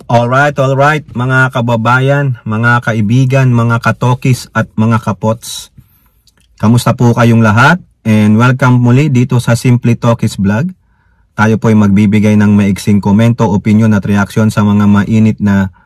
Alright, mga kababayan, mga kaibigan, mga katokis at mga kapots. Kamusta po kayong lahat? And welcome muli dito sa Simply Tokis Vlog. Tayo po ay magbibigay ng maiksing komento, opinion at reaksyon sa mga mainit na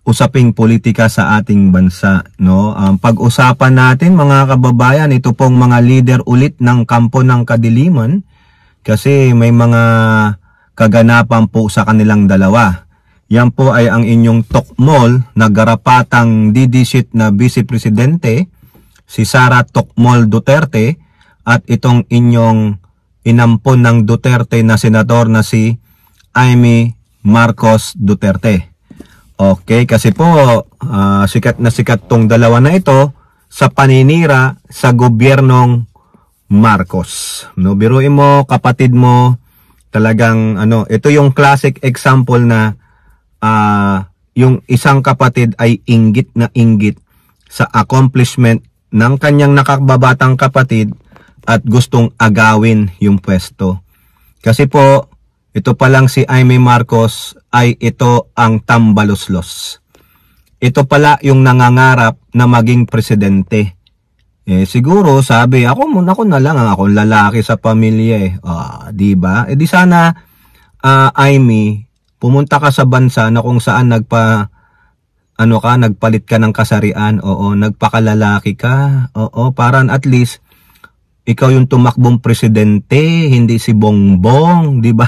usaping politika sa ating bansa. No? Pag-usapan natin mga kababayan, ito pong mga leader ulit ng kampo ng kadiliman kasi may mga kaganapan po sa kanilang dalawa. Yan po ay ang inyong Tokmol na garapatang didisit na Vice Presidente, si Sara Tokmol Duterte, at itong inyong inampon ng Duterte na senador na si Amy Marcos Duterte. Okay, kasi po sikat na sikat tong dalawa na ito sa paninira sa gobyernong Marcos. No, biruin mo, kapatid mo, talagang ito yung classic example na yung isang kapatid ay inggit na inggit sa accomplishment ng kanyang nakababatang kapatid at gustong agawin yung pwesto. Kasi po, ito pa lang si Amy Marcos ay ito ang tambaloslos. Ito pala yung nangangarap na maging presidente. Siguro sabi, ako na lang ang akong lalaki sa pamilya di ba? Di sana Amy, pumunta ka sa bansa na kung saan nagpalit ka ng kasarian, nagpakalalaki ka, para at least ikaw yung tumakbong presidente, hindi si Bongbong, di ba?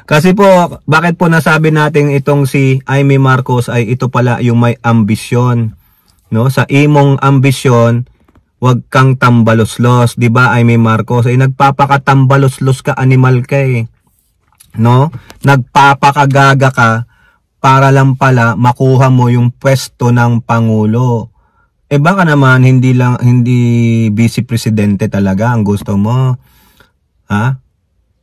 Kasi po, bakit po nasabi natin itong si Amy Marcos ay ito pala yung may ambisyon, no? Sa imong ambisyon, wag kang tambaloslos, di ba Amy Marcos? Ay nagpapakatambaloslos ka, animal ka no? Nagpapakagaga ka para lang pala makuha mo yung pwesto ng pangulo. Baka naman hindi vice presidente talaga ang gusto mo. Ha?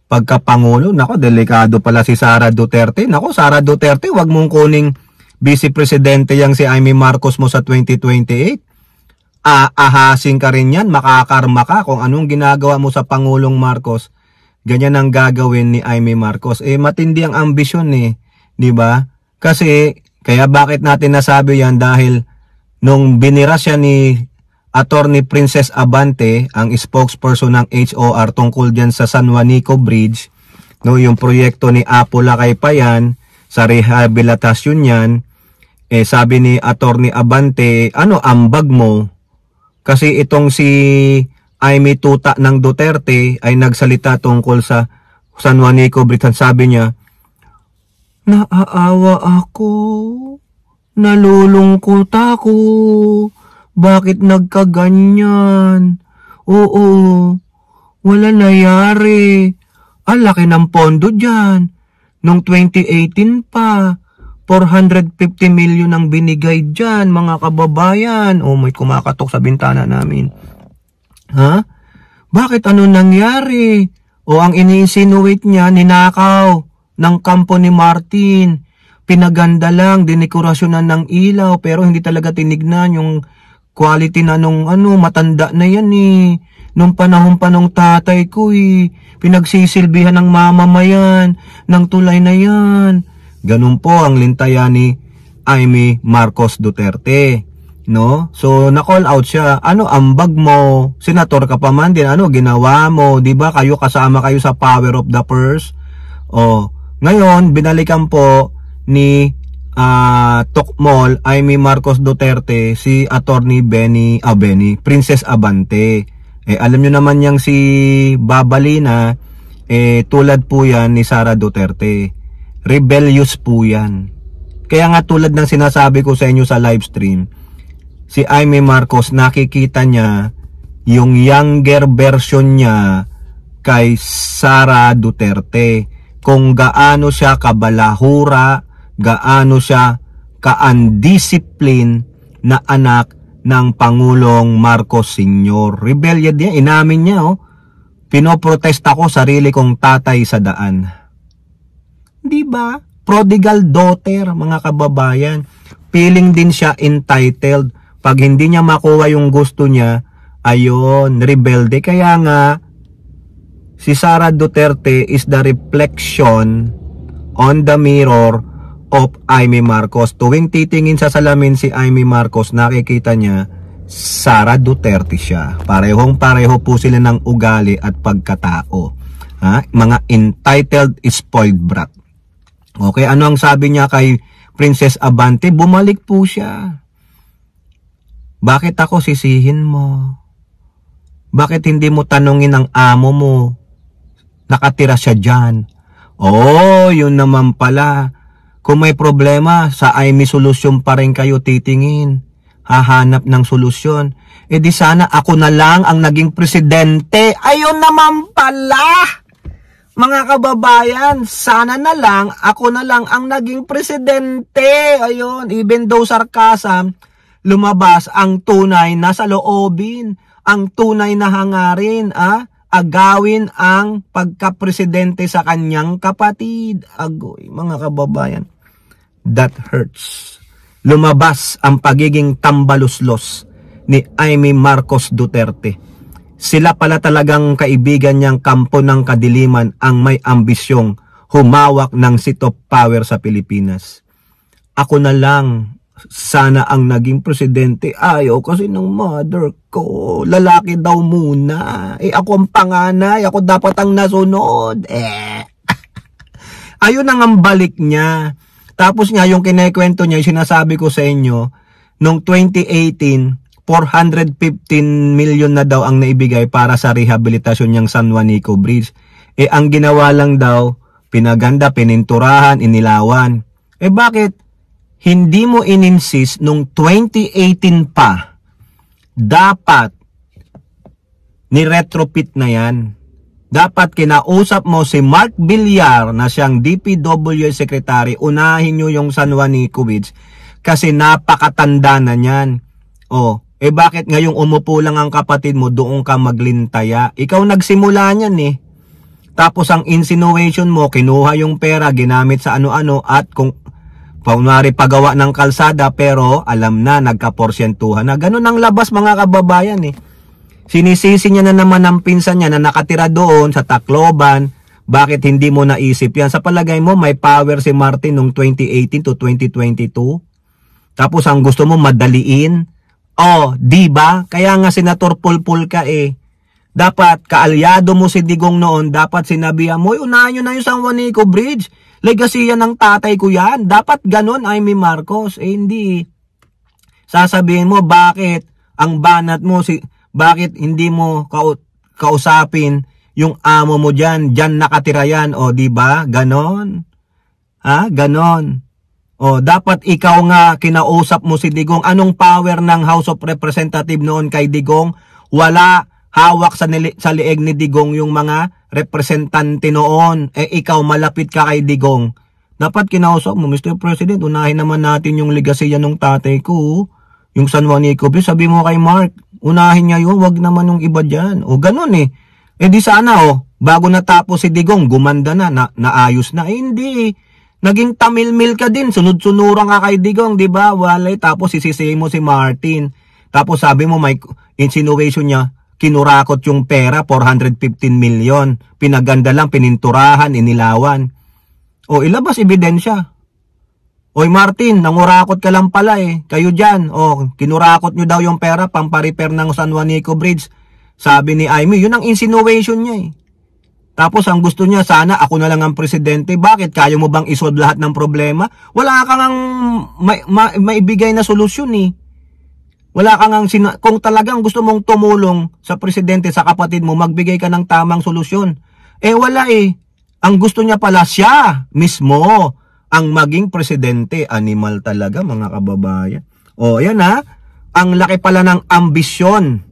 Pagka pangulo, nako, delikado pala si Sara Duterte. Nako, Sara Duterte, wag mong kuning vice presidente yang si Amy Marcos mo sa 2028. Aahasin ka rin yan, makakarma ka kung anong ginagawa mo sa Pangulong Marcos. Ganyan ang gagawin ni Amy Marcos. Matindi ang ambisyon di ba? Kasi, kaya bakit natin nasabi yan? Dahil nung binira siya ni Attorney Princess Abante, ang spokesperson ng HOR tungkol dyan sa San Juanico Bridge, no, yung proyekto ni Apo Lakay Payan, sa rehabilitasyon yan, sabi ni Attorney Abante, ambag mo? Kasi itong si Amy Tuta ng Duterte ay nagsalita tungkol sa San Juanico Bridge. Sabi niya, naaawa ako, nalulungkot ako, bakit nagkaganyan? Oo, wala nangyari. Laki ng pondo dyan. Nung 2018 pa, 450 million ang binigay dyan, mga kababayan. May kumakatok sa bintana namin. Ha? Bakit nangyari? Ang ini-insinuate niya, ninakaw ng kampo ni Martin. Pinaganda lang, dinekorasyonan ng ilaw, pero hindi talaga tinignan yung quality na nung matanda na yan Nung panahon pa nung tatay ko pinagsisilbihan ng mamamayan, ng tulay na yan. Ganun po ang lintayan ni Amy Marcos Duterte. No? So, na-call out siya. Ambag mo? Senator ka pa man din. Ginawa mo? Diba kasama kayo sa power of the purse? Ngayon, binalikan po ni Tokmol, Amy Marcos Duterte, si Attorney Princess Abante. Alam nyo naman yang si Babalina, tulad po yan ni Sara Duterte. Rebellious po yan. Kaya nga tulad ng sinasabi ko sa inyo sa live stream, si Amy Marcos, nakikita niya yung younger version niya kay Sara Duterte. Kung gaano siya kabalahura, gaano siya ka-undiscipline na anak ng Pangulong Marcos Sr. Rebellion niya, inamin niya, pinoprotesta ko sarili kong tatay sa daan. Diba? Prodigal daughter, mga kababayan. Feeling din siya entitled. Pag hindi niya makuha yung gusto niya, rebelde. Kaya nga, si Sara Duterte is the reflection on the mirror of Amy Marcos. Tuwing titingin sa salamin si Amy Marcos, nakikita niya Sara Duterte siya. Parehong-pareho po sila ng ugali at pagkatao. Mga entitled, spoiled brat. Okay, ano ang sabi niya kay Princess Abante? Bumalik po siya. Bakit ako sisihin mo? Bakit hindi mo tanungin ang amo mo? Nakatira siya dyan. Oh, yun naman pala. Kung may problema, sa Amy solusyon pa rin kayo titingin. Hahanap ng solusyon. E di sana ako na lang ang naging presidente. Ayun naman pala. Mga kababayan, sana na lang ako na lang ang naging presidente. Ayun, even though sarcasm, lumabas ang tunay na saloobin, ang tunay na hangarin, agawin ang pagka-presidente sa kanyang kapatid. Agoy, mga kababayan, that hurts. Lumabas ang pagiging tambaluslos ni Amy Marcos Duterte. Sila pala talagang kaibigan niyang kampo ng kadiliman ang may ambisyong humawak ng seat of power sa Pilipinas. Ako na lang sana ang naging presidente. Ayaw kasi ng mother ko. Lalaki daw muna. Ako ang panganay. Ako dapat ang nasunod. Ayun ang balik niya. Tapos nga yung kinekwento niya, yung sinasabi ko sa inyo, noong 2018, 415 million na daw ang naibigay para sa rehabilitasyon niyang San Juanico Bridge. Ang ginawa lang daw, pinaganda, pininturahan, inilawan. Bakit hindi mo ininsist nung 2018 pa, dapat ni-retrofit na yan. Dapat kinausap mo si Mark Villar na siyang DPWH Secretary, unahin nyo yung San Juanico Bridge kasi napakatanda na yan. Bakit ngayong umupo lang ang kapatid mo, doon ka maglintaya? Ikaw nagsimula niyan Tapos ang insinuation mo, kinuha yung pera, ginamit sa ano-ano at kung paunwari pagawa ng kalsada pero alam na, nagka-porsyentuhan na. Ganun ang labas mga kababayan Sinisisi niya na naman ang pinsan niya na nakatira doon sa Tacloban. Bakit hindi mo naisip yan? Sa palagay mo, may power si Martin noong 2018 to 2022? Tapos ang gusto mo madaliin? Diba? Kaya nga Senator Pulpul ka Dapat kaalyado mo si Digong noon, dapat sinabihan mo, unahan nyo na yung San Juanico Bridge. Legacy yan ng tatay ko yan. Dapat ganun, Amy Marcos. Hindi. Sasabihin mo, bakit ang banat mo bakit hindi mo kausapin yung amo mo dyan nakatira yan, diba? Ganon. Ganon. Dapat ikaw nga kinausap mo si Digong. Anong power ng House of Representatives noon kay Digong? Wala. Hawak sa lieg ni Digong yung mga representante noon. Ikaw malapit ka kay Digong. Dapat kinausap mo, Mr. President, unahin naman natin yung legasya ng tatay ko. Yung San Juanico, sabi mo kay Mark, unahin niya yun, wag naman yung iba dyan. Ganun di sana bago natapos si Digong, gumanda na, naayos na. Hindi. Naging tamilmil ka din, sunod-sunuran ka kay Digong, di ba? Walay, tapos sisisihin mo si Martin. Tapos sabi mo, may insinuation niya, kinurakot yung pera, 415 million. Pinaganda lang, pininturahan, inilawan. Ilabas ebidensya. Martin, nangurakot ka lang pala Kayo dyan, kinurakot nyo daw yung pera, pamparepair ng San Juanico Bridge. Sabi ni Amy, yun ang insinuation niya Tapos ang gusto niya, sana ako na lang ang presidente. Bakit? Kaya mo bang isolve lahat ng problema? Wala kang maibigay na solusyon Wala kang kung talagang gusto mong tumulong sa presidente, sa kapatid mo, magbigay ka ng tamang solusyon. Wala Ang gusto niya pala siya mismo ang maging presidente. Animal talaga mga kababayan. Yan ang laki pala ng ambisyon.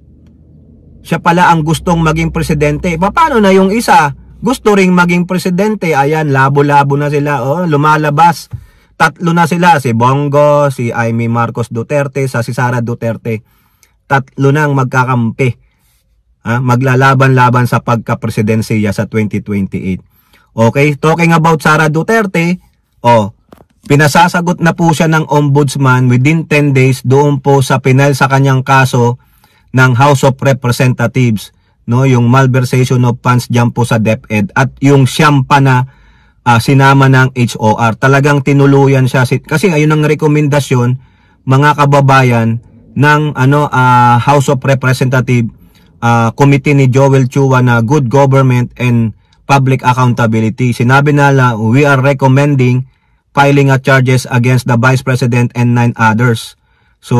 Siya pala ang gustong maging presidente. Paano na yung isa? Gusto ring maging presidente. Ayan, labo-labo na sila. Lumalabas. Tatlo na sila. Si Bongo, si Amy Marcos Duterte, si Sara Duterte. Tatlo nang magkakampi. Maglalaban-laban sa pagka-presidensiya sa 2028. Okay, talking about Sara Duterte, pinasasagot na po siya ng ombudsman within 10 days doon po sa pinal sa kanyang kaso ng House of Representatives, yung malversation of funds dyan po sa DepEd at yung siyam pa na sinama ng HOR. Talagang tinuluyan siya kasi ayun ang rekomendasyon mga kababayan ng House of Representative Committee ni Joel Chua na Good Government and Public Accountability. Sinabi nila, we are recommending filing charges against the Vice President and 9 others. So,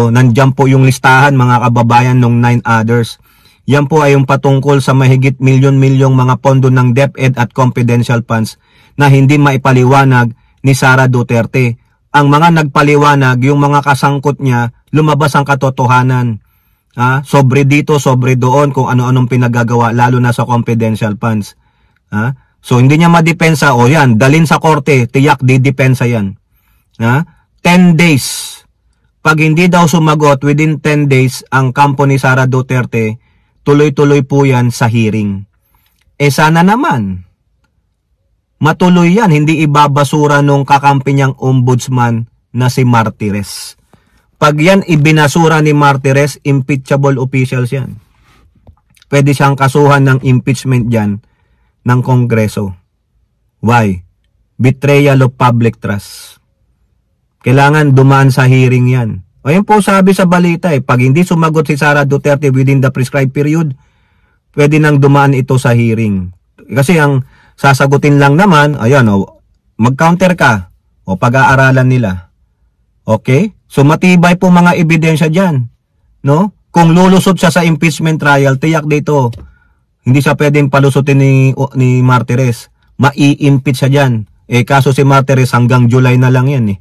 nandiyan po yung listahan mga kababayan ng 9 others. Yan po ay yung patungkol sa mahigit milyon-milyong mga pondo ng DepEd at confidential funds na hindi maipaliwanag ni Sara Duterte. Ang mga nagpaliwanag, yung mga kasangkot niya, lumabas ang katotohanan. Sobre dito, sobre doon, kung ano-anong pinagagawa, lalo na sa confidential funds. So, hindi niya madepensa. O yan, dalin sa korte, tiyak, didepensa yan. 10 days. Pag hindi daw sumagot, within 10 days, ang kampo ni Sara Duterte, tuloy-tuloy po yan sa hearing. Sana naman, matuloy yan, hindi ibabasura nung kakampi niyang ombudsman na si Martires. Pag yan ibinasura ni Martires, impeachable officials yan. Pwede siyang kasuhan ng impeachment dyan ng Kongreso. Why? Betrayal of public trust. Kailangan dumaan sa hearing yan. Ayun po sabi sa balita pag hindi sumagot si Sara Duterte within the prescribed period, pwede nang dumaan ito sa hearing. Kasi ang sasagutin lang naman, ayan mag-counter ka o pag-aaralan nila. Okay? So matibay po mga ebidensya diyan, no? Kung lulusot siya sa impeachment trial, tiyak dito hindi siya pwedeng palusutin ni Martires. Mai-impeach siya diyan. Kaso si Martires hanggang July na lang yan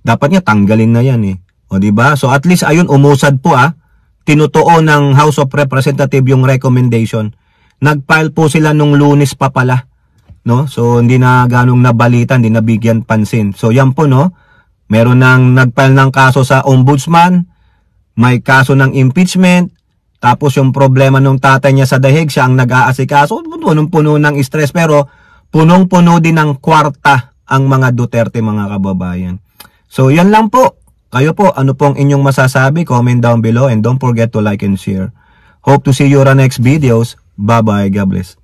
Dapat niya tanggalin na yan O di ba? So at least ayun umusad po Tinutuo ng House of Representative yung recommendation. Nag-file po sila nung Lunes pa pala, no? So hindi na ganong nabalitan, hindi nabigyan pansin. So yan po meron nang nag-file ng kaso sa ombudsman, may kaso ng impeachment, tapos yung problema nung tatay niya sa dahig, siya ang nag-aasikaso, punong-puno ng stress, pero punong-puno din ng kwarta ang mga Duterte mga kababayan. So yan lang po. Kayo po, ano pong inyong masasabi? Comment down below and don't forget to like and share. Hope to see you on our next videos. Bye-bye. God bless.